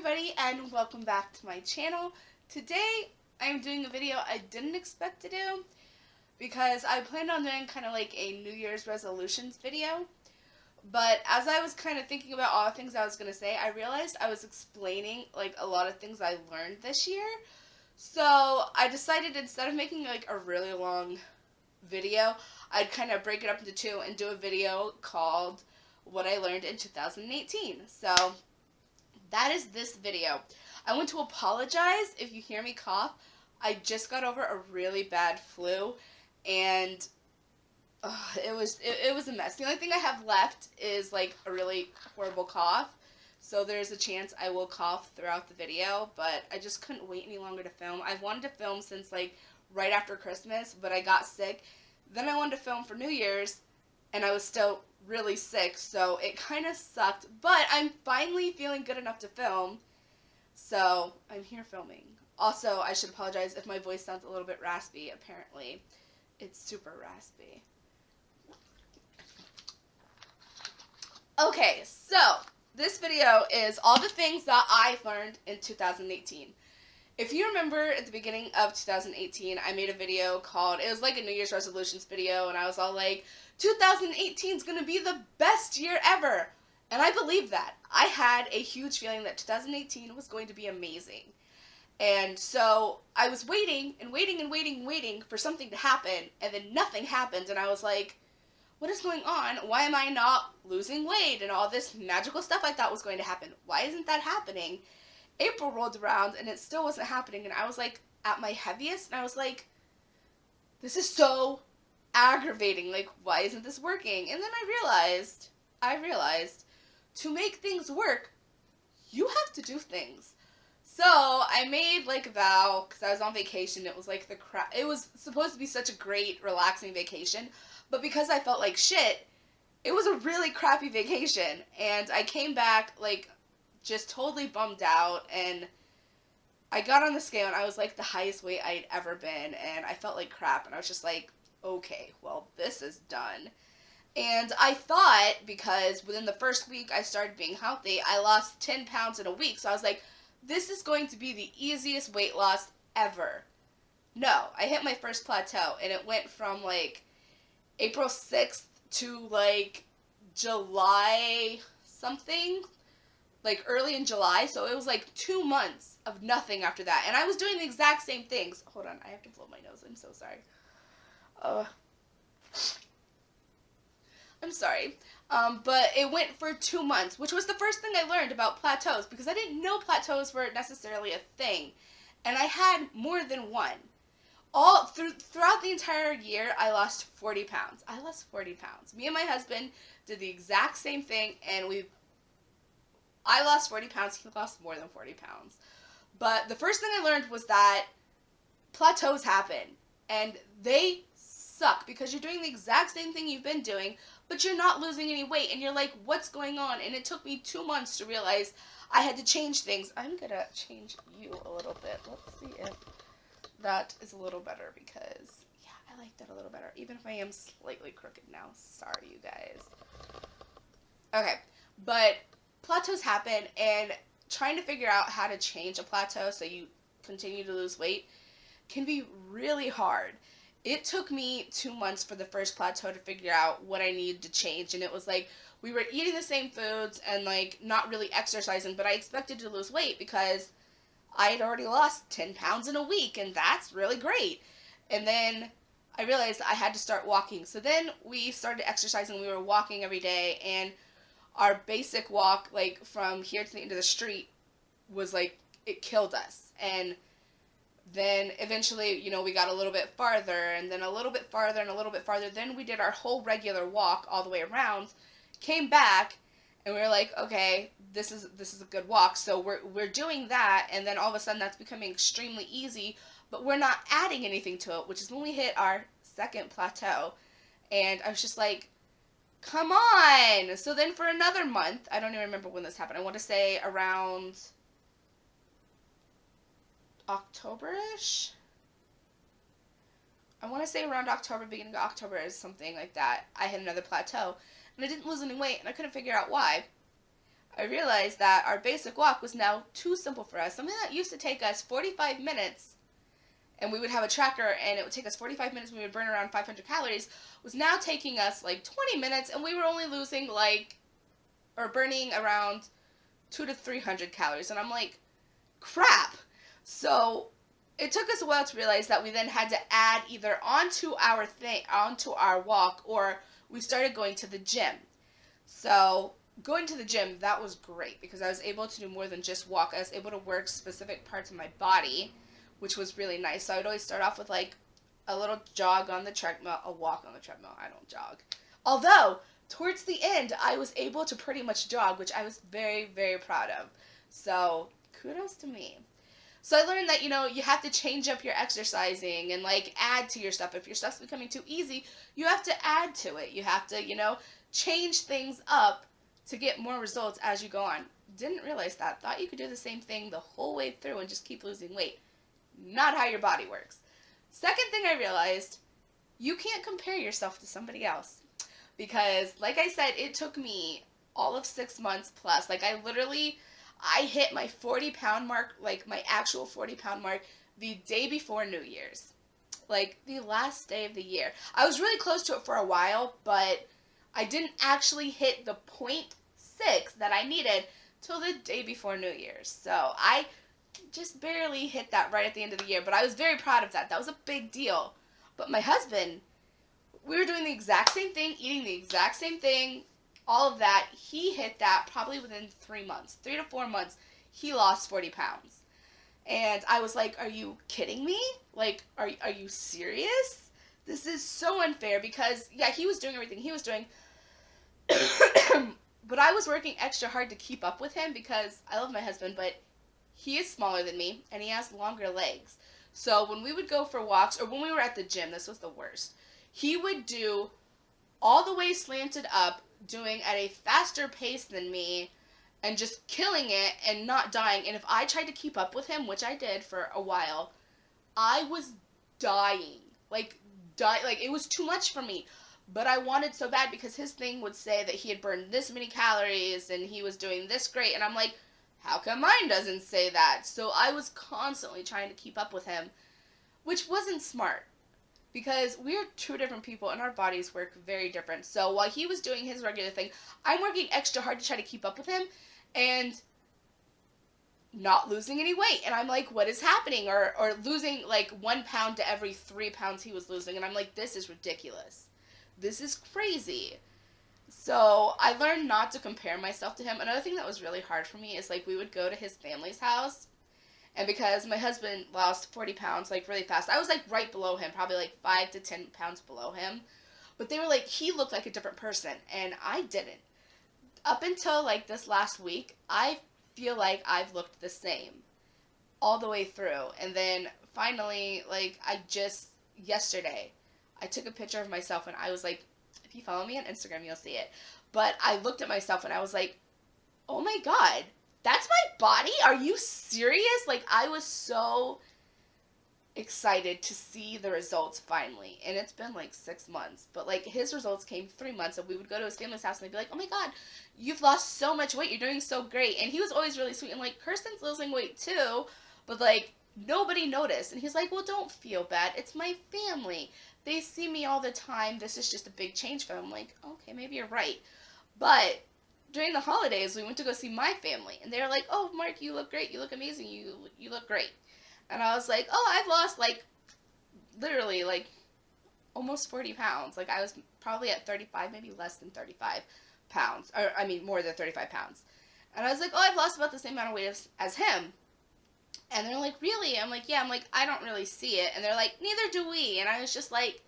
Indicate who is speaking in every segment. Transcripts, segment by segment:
Speaker 1: everybody, and welcome back to my channel. Today I'm doing a video I didn't expect to do because I planned on doing kind of like a New Year's resolutions video, but as I was kind of thinking about all the things I was going to say, I realized I was explaining like a lot of things I learned this year. So I decided instead of making like a really long video, I'd kind of break it up into two and do a video called What I Learned in 2018. So that is this video. I want to apologize if you hear me cough. I just got over a really bad flu, and it was a mess. The only thing I have left is like a really horrible cough, so there's a chance I will cough throughout the video, but I just couldn't wait any longer to film. I've wanted to film since like right after Christmas, but I got sick. Then I wanted to film for New Year's, and I was still really sick, so it kind of sucked, but I'm finally feeling good enough to film, so I'm here filming. Also, I should apologize if my voice sounds a little bit raspy. Apparently it's super raspy. Okay, so this video is all the things that I learned in 2018. If you remember at the beginning of 2018, I made a video called, it was like a New Year's resolutions video, and I was all like, 2018 is going to be the best year ever. And I believe that. I had a huge feeling that 2018 was going to be amazing. And so I was waiting and waiting and waiting and waiting for something to happen, and then nothing happened, and I was like, what is going on? Why am I not losing weight and all this magical stuff I thought was going to happen? Why isn't that happening? April rolled around and it still wasn't happening, and I was like at my heaviest, and I was like, this is so aggravating, like why isn't this working? And then I realized to make things work, you have to do things. So I made like a vow, because I was on vacation. It was like it was supposed to be such a great relaxing vacation, but because I felt like shit, it was a really crappy vacation, and I came back like just totally bummed out, and I got on the scale and I was like the highest weight I'd ever been, and I felt like crap, and I was just like, okay, well, this is done. And I thought, because within the first week I started being healthy, I lost 10 pounds in a week, so I was like, this is going to be the easiest weight loss ever. No, I hit my first plateau, and it went from like April 6th to like July something, like early in July, so it was like 2 months of nothing after that, and I was doing the exact same things. Hold on, I have to blow my nose, I'm so sorry. I'm sorry, but it went for 2 months, which was the first thing I learned about plateaus, because I didn't know plateaus were necessarily a thing, and I had more than one. Throughout the entire year, I lost 40 pounds. I lost 40 pounds. Me and my husband did the exact same thing, and I lost 40 pounds, he lost more than 40 pounds. But the first thing I learned was that plateaus happen, and they suck, because you're doing the exact same thing you've been doing, but you're not losing any weight, and you're like, what's going on? And it took me 2 months to realize I had to change things. I'm gonna change you a little bit. Let's see if that is a little better, because, yeah, I like that a little better, even if I am slightly crooked now. Sorry, you guys. Okay, but plateaus happen, and trying to figure out how to change a plateau so you continue to lose weight can be really hard. It took me 2 months for the first plateau to figure out what I needed to change, and it was like we were eating the same foods and like not really exercising, but I expected to lose weight because I had already lost 10 pounds in a week, and that's really great. And then I realized I had to start walking, so then we started exercising. We were walking every day, and our basic walk, like from here to the end of the street, was like, it killed us. And then eventually, you know, we got a little bit farther, and then a little bit farther, and a little bit farther. Then we did our whole regular walk all the way around, came back, and we were like, okay, this is a good walk. So we're doing that, and then all of a sudden that's becoming extremely easy, but we're not adding anything to it, which is when we hit our second plateau. And I was just like, come on! So then for another month, I don't even remember when this happened. I want to say around October-ish? I want to say around October, beginning of October, or something like that, I hit another plateau. And I didn't lose any weight, and I couldn't figure out why. I realized that our basic walk was now too simple for us. Something that used to take us 45 minutes, and we would have a tracker and it would take us 45 minutes and we would burn around 500 calories, was now taking us like 20 minutes and we were only losing like, or burning around 2 to 300 calories. And I'm like, crap. So it took us a while to realize that we then had to add either onto our walk, or we started going to the gym. So going to the gym, that was great because I was able to do more than just walk. I was able to work specific parts of my body, which was really nice. So I would always start off with like a little jog on the treadmill, a walk on the treadmill. I don't jog. Although towards the end, I was able to pretty much jog, which I was very, very proud of. So kudos to me. So I learned that, you have to change up your exercising and like add to your stuff. If your stuff's becoming too easy, you have to add to it. You have to, change things up to get more results as you go on. Didn't realize that. Thought you could do the same thing the whole way through and just keep losing weight. Not how your body works. Second thing I realized, you can't compare yourself to somebody else. Because, like I said, it took me all of 6 months plus. Like, I hit my 40-pound mark, like my actual 40-pound mark, the day before New Year's. Like, the last day of the year. I was really close to it for a while, but I didn't actually hit the 0.6 that I needed till the day before New Year's. So I just barely hit that right at the end of the year, but I was very proud of that. That was a big deal. But my husband, we were doing the exact same thing, eating the exact same thing, all of that. He hit that probably within 3 months, 3 to 4 months. He lost 40 pounds. And I was like, are you kidding me? Like, are you serious? This is so unfair because, yeah, he was doing everything he was doing. But I was working extra hard to keep up with him because I love my husband, but he is smaller than me and he has longer legs. So when we would go for walks, or when we were at the gym, this was the worst. He would do all the way slanted up, doing at a faster pace than me, and just killing it and not dying. And if I tried to keep up with him, which I did for a while, I was dying. Like it was too much for me. But I wanted so bad because his thing would say that he had burned this many calories and he was doing this great. And I'm like, how come mine doesn't say that? So I was constantly trying to keep up with him, which wasn't smart because we're two different people and our bodies work very different. So while he was doing his regular thing, I'm working extra hard to try to keep up with him and not losing any weight. And I'm like, what is happening? Or losing like 1 pound to every 3 pounds he was losing. And I'm like, this is ridiculous. This is crazy. So I learned not to compare myself to him. Another thing that was really hard for me is like we would go to his family's house. And because my husband lost 40 pounds like really fast, I was like right below him, probably like 5 to 10 pounds below him. But they were like, he looked like a different person. And I didn't. Up until like this last week, I feel like I've looked the same all the way through. And then finally, like yesterday, I took a picture of myself and I was like, if you follow me on Instagram, you'll see it. But I looked at myself and I was like, oh my God, that's my body? Are you serious? Like, I was so excited to see the results finally. And it's been like 6 months. But like his results came 3 months and we would go to his family's house and they'd be like, oh my God, you've lost so much weight. You're doing so great. And he was always really sweet and like, Kirsten's losing weight too. But like, nobody noticed. And he's like, well, don't feel bad. It's my family. They see me all the time. This is just a big change for them. I'm like, okay, maybe you're right. But during the holidays, we went to go see my family. And they were like, oh, Mark, you look great. You look amazing. You look great. And I was like, oh, I've lost like literally like almost 40 pounds. Like I was probably at 35, maybe less than 35 pounds. Or I mean, more than 35 pounds. And I was like, oh, I've lost about the same amount of weight as him. And they're like, really? I'm like, yeah. I'm like, I don't really see it. And they're like, neither do we. And I was just like,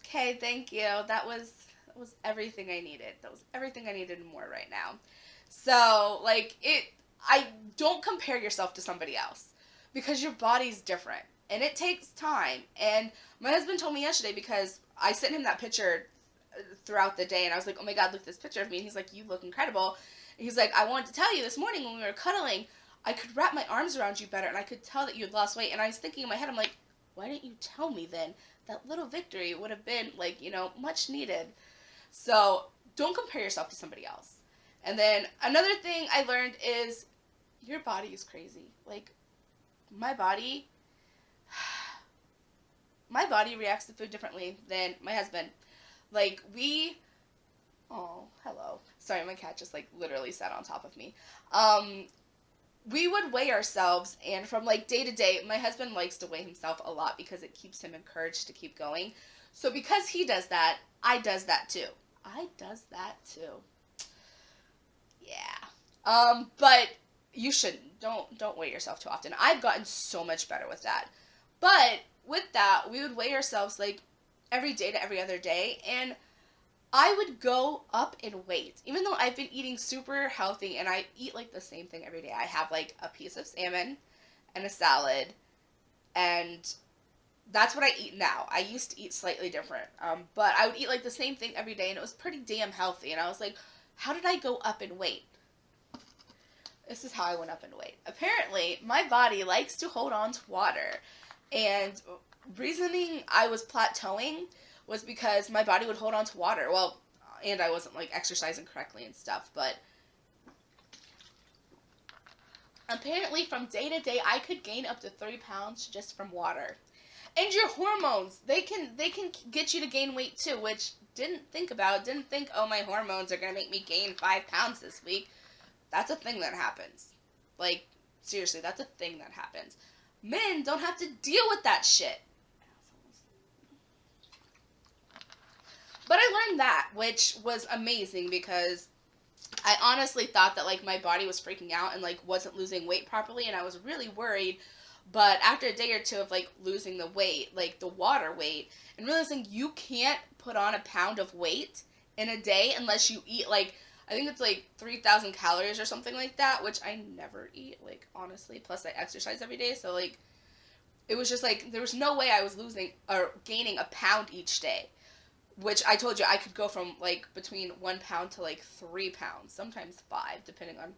Speaker 1: okay, thank you. That was everything I needed. That was everything I needed and more right now. So, like, I don't compare yourself to somebody else because your body's different and it takes time. And my husband told me yesterday because I sent him that picture throughout the day and I was like, oh my God, look at this picture of me. And he's like, you look incredible. And he's like, I wanted to tell you this morning when we were cuddling, I could wrap my arms around you better and I could tell that you had lost weight. And I was thinking in my head, I'm like, why didn't you tell me then? That little victory would have been like, much needed. So don't compare yourself to somebody else. And then another thing I learned is your body is crazy. Like, my body, my body reacts to food differently than my husband. Like, oh, hello. Sorry, my cat just, like, literally sat on top of me. We would weigh ourselves, and from, like, day to day, my husband likes to weigh himself a lot because it keeps him encouraged to keep going. So because he does that, I does that too. Yeah. But you shouldn't. Don't weigh yourself too often. I've gotten so much better with that. But with that, we would weigh ourselves like every day to every other day, and I would go up in weight. Even though I've been eating super healthy and I eat like the same thing every day. I have like a piece of salmon and a salad, and that's what I eat now. I used to eat slightly different, but I would eat like the same thing every day, and it was pretty damn healthy. And I was like, how did I go up in weight? This is how I went up in weight. Apparently, my body likes to hold on to water, and reasoning I was plateauing was because my body would hold on to water. Well, and I wasn't like exercising correctly and stuff, but apparently from day to day I could gain up to 3 pounds just from water. And your hormones, they can get you to gain weight too, which didn't think, oh, my hormones are going to make me gain 5 pounds this week. That's a thing that happens. Like, seriously, that's a thing that happens. Men don't have to deal with that shit. But I learned that, which was amazing, because I honestly thought that, like, my body was freaking out and, like, wasn't losing weight properly, and I was really worried. But after a day or two of, like, losing the weight, like, the water weight, and realizing you can't put on a pound of weight in a day unless you eat, like, I think it's, like, 3,000 calories or something like that, which I never eat, like, honestly. Plus, I exercise every day, so, like, it was just, like, there was no way I was losing or gaining a pound each day. Which I told you I could go from, like, between 1 pound to, like, 3 pounds, sometimes 5, depending on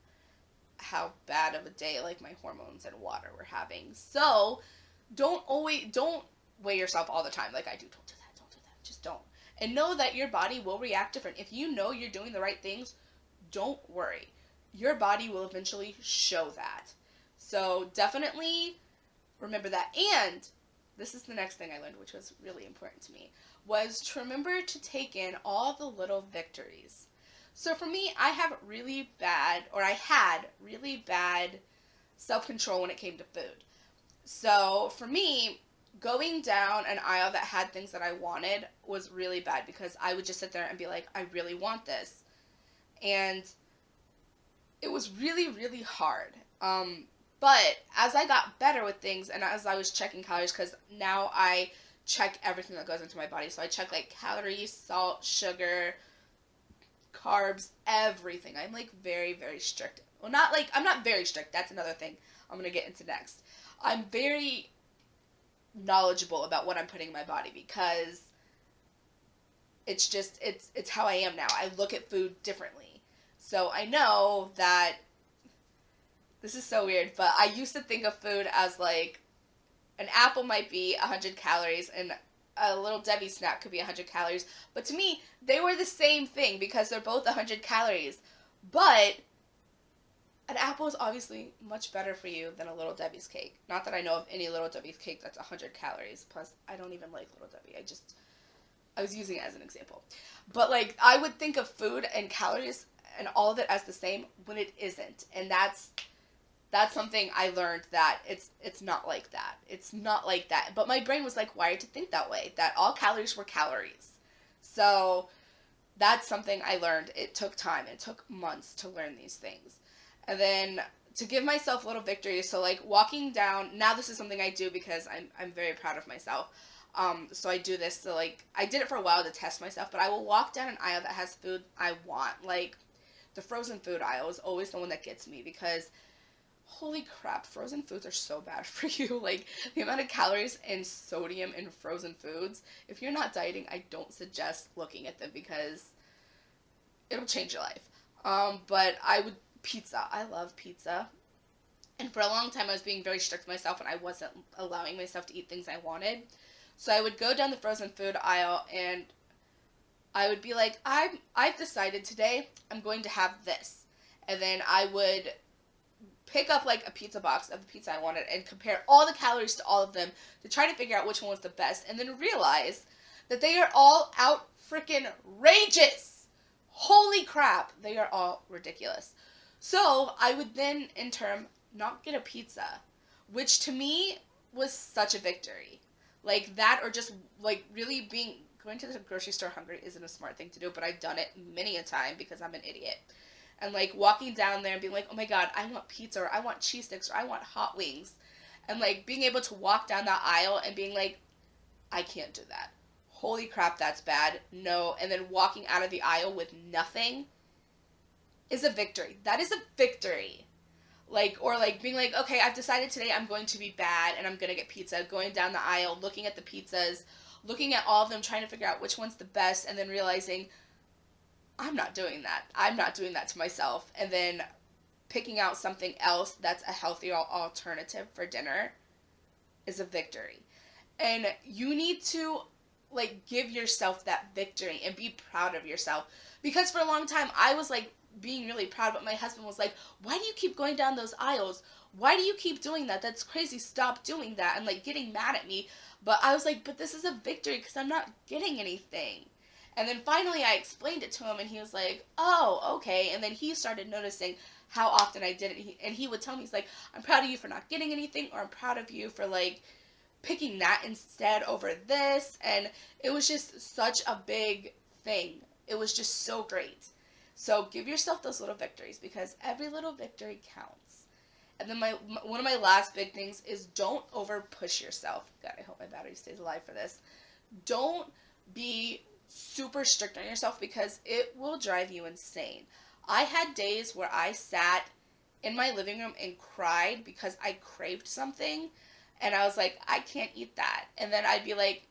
Speaker 1: how bad of a day, like, my hormones and water were having. So, don't weigh yourself all the time like I do. Don't do that. Just don't. And know that your body will react different. If you know you're doing the right things, don't worry. Your body will eventually show that. So, definitely remember that. And this is the next thing I learned, which was really important to me, was to remember to take in all the little victories. So for me, I had really bad self-control when it came to food. So for me, going down an aisle that had things that I wanted was really bad, because I would just sit there and be like, I really want this. And it was really, really hard. But as I got better with things, and as I was checking calories, because now I check everything that goes into my body. So I check, like, calories, salt, sugar, carbs, everything. I'm, like, very, very strict. Well, I'm not very strict. That's another thing I'm going to get into next. I'm very knowledgeable about what I'm putting in my body, because it's just, it's how I am now. I look at food differently. So I know that this is so weird, but I used to think of food as, like, an apple might be 100 calories, and a Little Debbie snack could be 100 calories. But to me, they were the same thing, because they're both 100 calories. But an apple is obviously much better for you than a Little Debbie's cake. Not that I know of any Little Debbie's cake that's 100 calories. Plus, I don't even like Little Debbie. I was using it as an example. But, like, I would think of food and calories and all of it as the same when it isn't. And that's something I learned, that it's not like that. It's not like that. But my brain was, like, wired to think that way, that all calories were calories. So that's something I learned. It took time. It took months to learn these things. And then to give myself little victories, so, like, walking down, now this is something I do because I'm very proud of myself. So I do this to, like, I did it for a while to test myself, but I will walk down an aisle that has food I want. Like, the frozen food aisle is always the one that gets me, because holy crap, frozen foods are so bad for you. Like, the amount of calories and sodium in frozen foods, if you're not dieting, I don't suggest looking at them, because it'll change your life. But pizza. I love pizza. And for a long time, I was being very strict with myself, and I wasn't allowing myself to eat things I wanted. So I would go down the frozen food aisle, and I would be like, I've decided today I'm going to have this. And then I would pick up like a pizza box of the pizza I wanted and compare all the calories to all of them to try to figure out which one was the best, and then realize that they are all out freaking rageous. Holy crap, they are all ridiculous. So I would then in turn not get a pizza, which to me was such a victory. Like that, or just like really being going to the grocery store hungry isn't a smart thing to do, but I've done it many a time because I'm an idiot. And like walking down there and being like, oh my god, I want pizza, or I want cheese sticks, or I want hot wings. And like being able to walk down that aisle and being like, I can't do that. Holy crap, that's bad. No. And then walking out of the aisle with nothing is a victory. That is a victory. Like, or like being like, okay, I've decided today I'm going to be bad and I'm going to get pizza. Going down the aisle, looking at the pizzas, looking at all of them, trying to figure out which one's the best, and then realizing, I'm not doing that. I'm not doing that to myself. And then picking out something else that's a healthier alternative for dinner is a victory. And you need to like give yourself that victory and be proud of yourself. Because for a long time I was like being really proud, but my husband was like, why do you keep going down those aisles? Why do you keep doing that? That's crazy. Stop doing that. And like getting mad at me. But I was like, but this is a victory because I'm not getting anything. And then finally I explained it to him and he was like, oh, okay. And then he started noticing how often I did it. And he would tell me, he's like, I'm proud of you for not getting anything, or I'm proud of you for like picking that instead over this. And it was just such a big thing. It was just so great. So give yourself those little victories because every little victory counts. And then one of my last big things is don't over push yourself. God, I hope my battery stays alive for this. Don't be super strict on yourself because it will drive you insane. I had days where I sat in my living room and cried because I craved something and I was like, I can't eat that. And then I'd be like,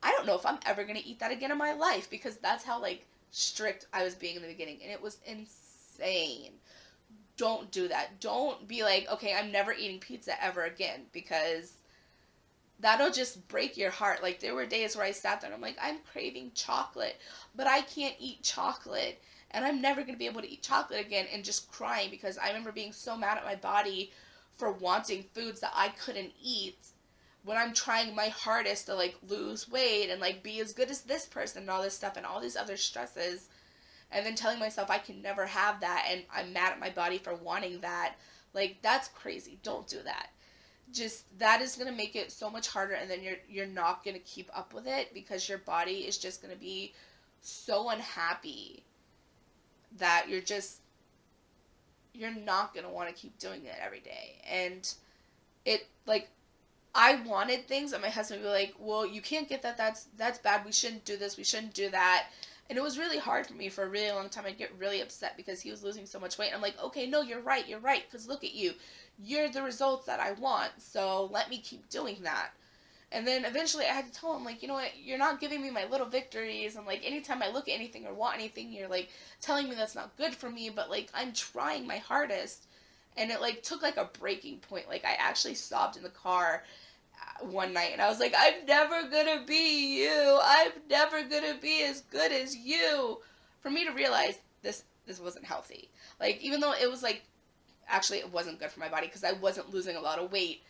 Speaker 1: I don't know if I'm ever going to eat that again in my life because that's how like strict I was being in the beginning, and it was insane. Don't do that. Don't be like, okay, I'm never eating pizza ever again because that'll just break your heart. Like there were days where I sat there and I'm like, I'm craving chocolate, but I can't eat chocolate and I'm never going to be able to eat chocolate again, and just crying because I remember being so mad at my body for wanting foods that I couldn't eat when I'm trying my hardest to like lose weight and like be as good as this person and all this stuff and all these other stresses, and then telling myself I can never have that and I'm mad at my body for wanting that. Like that's crazy. Don't do that. Just that is going to make it so much harder, and then you're not going to keep up with it because your body is just going to be so unhappy that you're not going to want to keep doing it every day. And it like I wanted things and my husband would be like, well, you can't get that. That's bad. We shouldn't do this. We shouldn't do that. And it was really hard for me for a really long time. I'd get really upset because he was losing so much weight. And I'm like, okay, no, you're right. Because look at you. You're the results that I want. So let me keep doing that. And then eventually I had to tell him, like, you know what? You're not giving me my little victories. And like, anytime I look at anything or want anything, you're like telling me that's not good for me. But like, I'm trying my hardest. And it like took like a breaking point. Like I actually sobbed in the car one night and I was like, I'm never gonna be you. I'm never gonna be as good as you. For me to realize this wasn't healthy. Like even though it was like, actually it wasn't good for my body because I wasn't losing a lot of weight,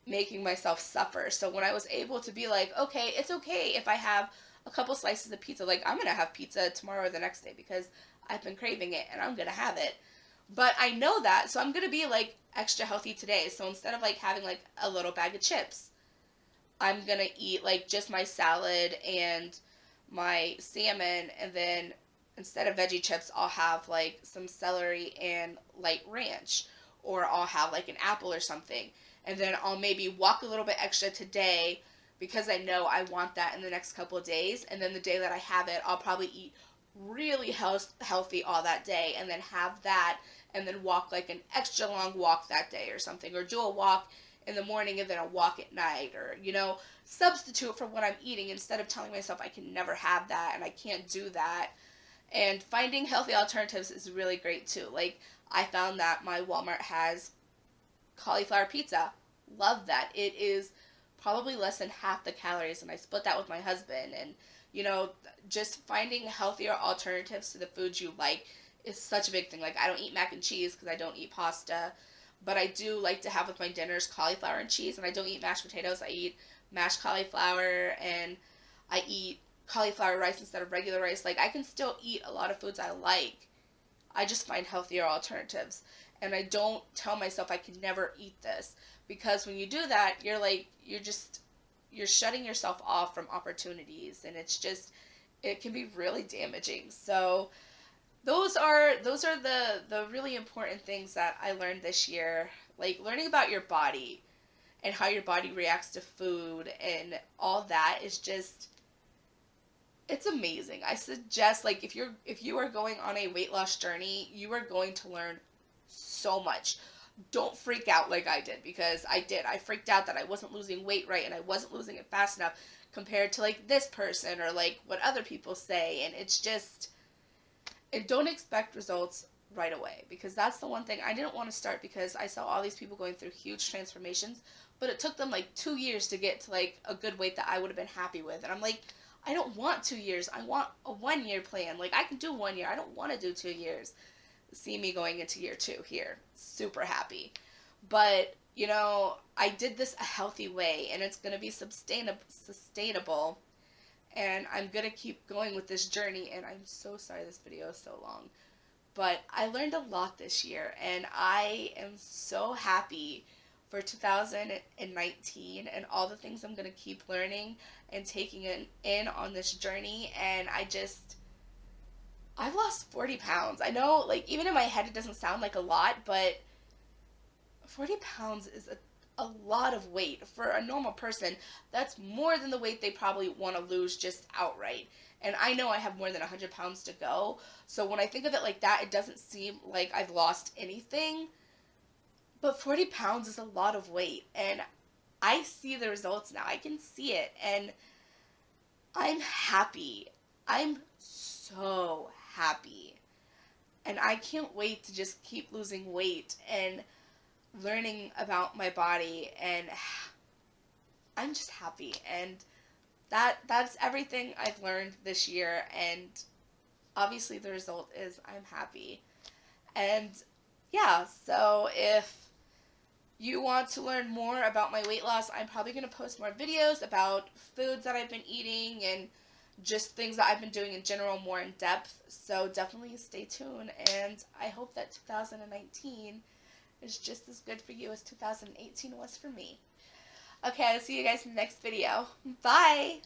Speaker 1: making myself suffer. So when I was able to be like, okay, it's okay if I have a couple slices of pizza. Like I'm gonna have pizza tomorrow or the next day because I've been craving it and I'm gonna have it. But I know that, so I'm going to be, like, extra healthy today. So instead of, like, having, like, a little bag of chips, I'm going to eat, like, just my salad and my salmon. And then instead of veggie chips, I'll have, like, some celery and light ranch. Or I'll have, like, an apple or something. And then I'll maybe walk a little bit extra today because I know I want that in the next couple of days. And then the day that I have it, I'll probably eat really healthy all that day and then have that and then walk like an extra long walk that day or something, or do a walk in the morning and then a walk at night, or substitute for what I'm eating instead of telling myself I can never have that and I can't do that. And finding healthy alternatives is really great too. Like I found that my Walmart has cauliflower pizza. Love that. It is probably less than half the calories, and I split that with my husband, and you know, just finding healthier alternatives to the foods you like is such a big thing. Like, I don't eat mac and cheese because I don't eat pasta, but I do like to have with my dinners cauliflower and cheese, and I don't eat mashed potatoes. I eat mashed cauliflower, and I eat cauliflower rice instead of regular rice. Like, I can still eat a lot of foods I like. I just find healthier alternatives. And I don't tell myself I can never eat this. Because when you do that, you're like, you're shutting yourself off from opportunities. And it's just, it can be really damaging. So those are the really important things that I learned this year. Like learning about your body and how your body reacts to food and all that is just, it's amazing. I suggest, like, if you are going on a weight loss journey, you are going to learn so much. Don't freak out like I did, because I did. I freaked out that I wasn't losing weight right and I wasn't losing it fast enough compared to like this person or like what other people say, and it's just, and don't expect results right away, because that's the one thing I didn't want to start, because I saw all these people going through huge transformations, but it took them like 2 years to get to like a good weight that I would have been happy with. And I'm like, I don't want 2 years. I want a 1 year plan. Like, I can do 1 year. I don't want to do 2 years. See me going into year 2 here. Super happy. But, you know, I did this a healthy way, and it's going to be sustainable. And I'm going to keep going with this journey. And I'm so sorry this video is so long. But I learned a lot this year, and I am so happy for 2019 and all the things I'm going to keep learning and taking in on this journey. And I've lost 40 pounds. I know, like, even in my head it doesn't sound like a lot, but 40 pounds is a lot of weight. For a normal person, that's more than the weight they probably want to lose just outright. And I know I have more than 100 pounds to go. So when I think of it like that, it doesn't seem like I've lost anything. But 40 pounds is a lot of weight. And I see the results now. I can see it. And I'm happy. I'm so happy. And I can't wait to just keep losing weight and learning about my body. And I'm just happy. And that's everything I've learned this year, and obviously the result is I'm happy. And yeah, so if you want to learn more about my weight loss, I'm probably going to post more videos about foods that I've been eating and just things that I've been doing in general, more in depth. So definitely stay tuned, and I hope that 2019 is just as good for you as 2018 was for me. Okay, I'll see you guys in the next video. Bye!